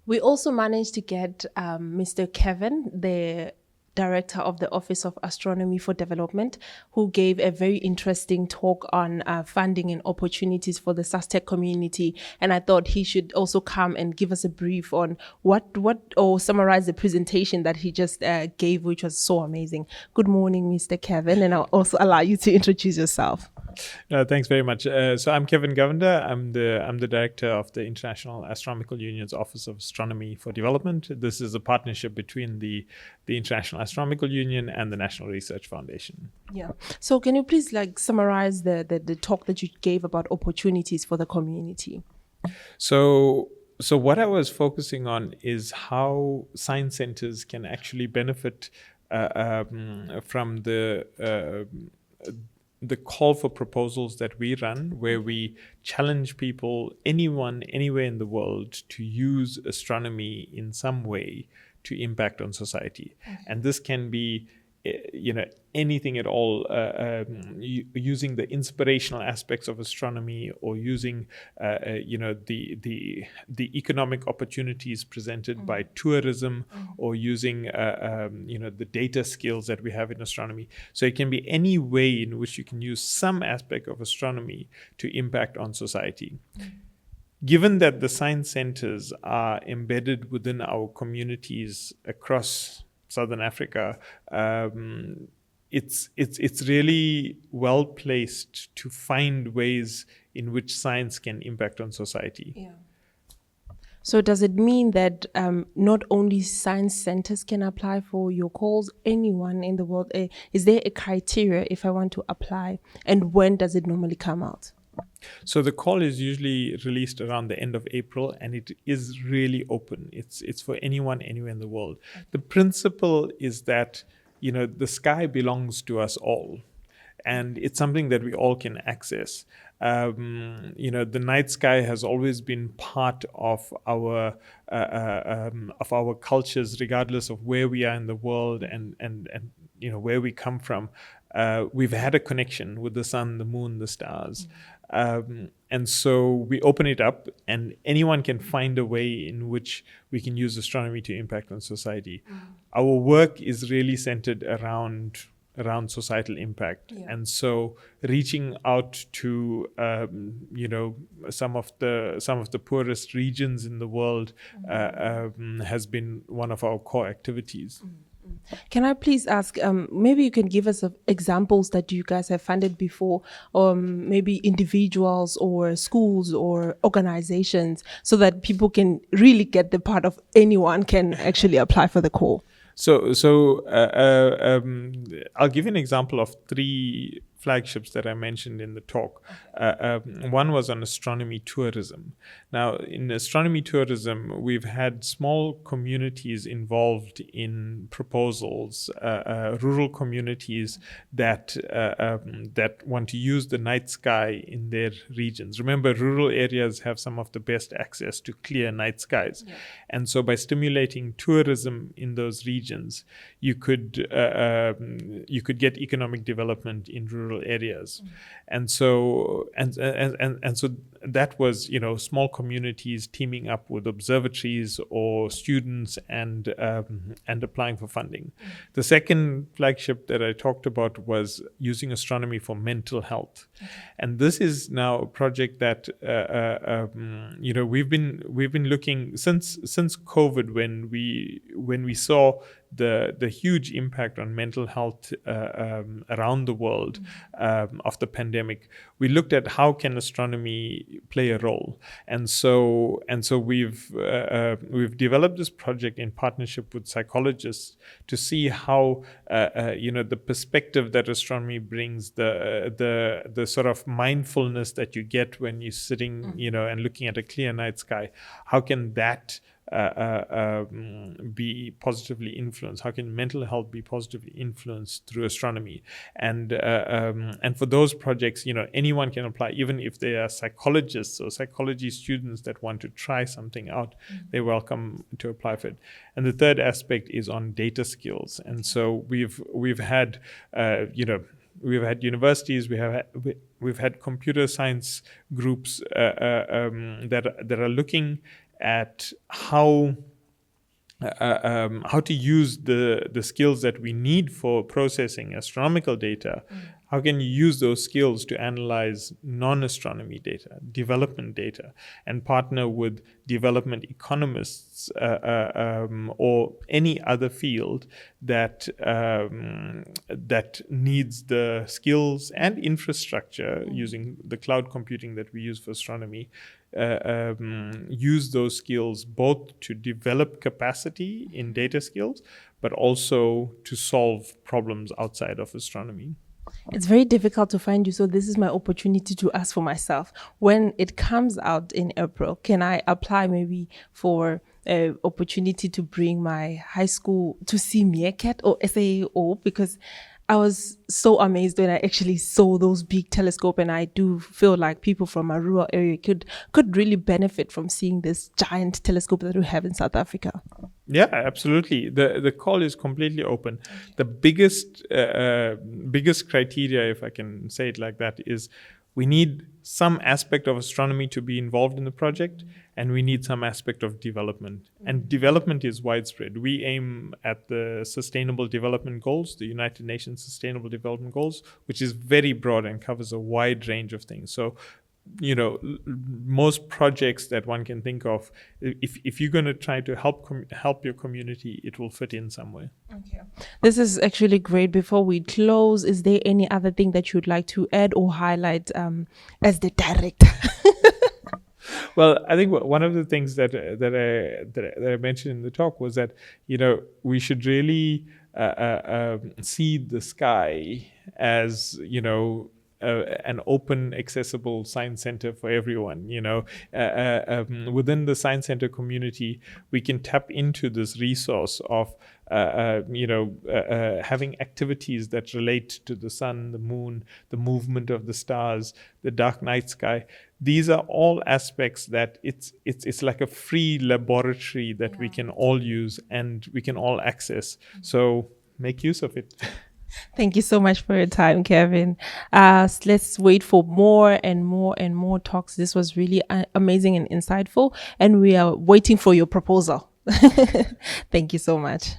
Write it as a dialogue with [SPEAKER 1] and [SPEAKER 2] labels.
[SPEAKER 1] We also managed to get Mr. Kevin, the director of the Office of Astronomy for Development, who gave a very interesting talk on funding and opportunities for the SAASTEC community. And I thought he should also come and give us a brief on or summarize the presentation that he just gave, which was so amazing. Good morning, Mr. Kevin, and I'll also allow you to introduce yourself.
[SPEAKER 2] Thanks very much. So I'm Kevin Govender. I'm the director of the International Astronomical Union's Office of Astronomy for Development. This is a partnership between the International Astronomical Union and the National Research Foundation.
[SPEAKER 1] Yeah. So can you please summarize the talk that you gave about opportunities for the community?
[SPEAKER 2] So what I was focusing on is how science centers can actually benefit from the call for proposals that we run, where we challenge people, anyone, anywhere in the world, to use astronomy in some way to impact on society. Okay. And this can be, anything at all, using the inspirational aspects of astronomy, or using, the economic opportunities presented by tourism, or using, the data skills that we have in astronomy. So it can be any way in which you can use some aspect of astronomy to impact on society. Given that the science centers are embedded within our communities across Southern Africa, it's really well placed to find ways in which science can impact on society.
[SPEAKER 1] Yeah. So does it mean that not only science centers can apply for your calls, anyone in the world? Is there a criteria if I want to apply, and when does it normally come out?
[SPEAKER 2] So the call is usually released around the end of April, and it is really open. It's for anyone, anywhere in the world. Okay. The principle is that, the sky belongs to us all, and it's something that we all can access. The night sky has always been part of our cultures, regardless of where we are in the world and where we come from. We've had a connection with the sun, the moon, the stars. And so we open it up, and anyone can find a way in which we can use astronomy to impact on society. Our work is really centered around societal impact. Yeah. And so reaching out to some of the poorest regions in the world has been one of our core activities.
[SPEAKER 1] Can I please ask, maybe you can give us examples that you guys have funded before, maybe individuals or schools or organizations, so that people can really get the part of anyone can actually apply for the call?
[SPEAKER 2] So I'll give you an example of 3 flagships that I mentioned in the talk. One was on astronomy tourism. Now, in astronomy tourism, we've had small communities involved in proposals, rural communities that want to use the night sky in their regions. Remember, rural areas have some of the best access to clear night skies. Yeah. And so by stimulating tourism in those regions, you could get economic development in rural areas. And so that was small communities teaming up with observatories or students and applying for funding. The second flagship that I talked about was using astronomy for mental health. And this is now a project that we've been looking since COVID, when we saw the huge impact on mental health around the world of the pandemic. We looked at how can astronomy play a role, and so we've developed this project in partnership with psychologists to see how the perspective that astronomy brings, the sort of mindfulness that you get when you're sitting and looking at a clear night sky, how can that be positively influenced? How can mental health be positively influenced through astronomy? And for those projects, anyone can apply, even if they are psychologists or psychology students that want to try something out. They're welcome to apply for it. And the third aspect is on data skills. And so we've had universities, we've had computer science groups that are looking at how to use the skills that we need for processing astronomical data. How can you use those skills to analyze non-astronomy data, development data, and partner with development economists or any other field that that needs the skills and infrastructure using the cloud computing that we use for astronomy. Use those skills both to develop capacity in data skills, but also to solve problems outside of astronomy.
[SPEAKER 1] It's very difficult to find you, so this is my opportunity to ask for myself. When it comes out in April, can I apply maybe for an opportunity to bring my high school to see Meerkat or SAAO? Because I was so amazed when I actually saw those big telescope, and I do feel like people from a rural area could really benefit from seeing this giant telescope that we have in South Africa.
[SPEAKER 2] Yeah, absolutely. The call is completely open. The biggest criteria, if I can say it like that, is we need some aspect of astronomy to be involved in the project, and we need some aspect of development. And development is widespread. We aim at the Sustainable Development Goals, the United Nations Sustainable Development Goals, which is very broad and covers a wide range of things. So, you know, most projects that one can think of, if you're going to try to help your community, it will fit in somewhere.
[SPEAKER 1] Okay, this is actually great. Before we close, is there any other thing that you'd like to add or highlight as the director?
[SPEAKER 2] Well, I think one of the things that I mentioned in the talk was that, you know, we should really see the sky as, you know, an open, accessible science center for everyone. You know, within the science center community, we can tap into this resource of having activities that relate to the sun, the moon, the movement of the stars, the dark night sky. These are all aspects that it's like a free laboratory that we can all use and we can all access. So make use of it.
[SPEAKER 1] Thank you so much for your time, Kevin. Let's wait for more and more and more talks. This was really amazing and insightful, and we are waiting for your proposal. Thank you so much.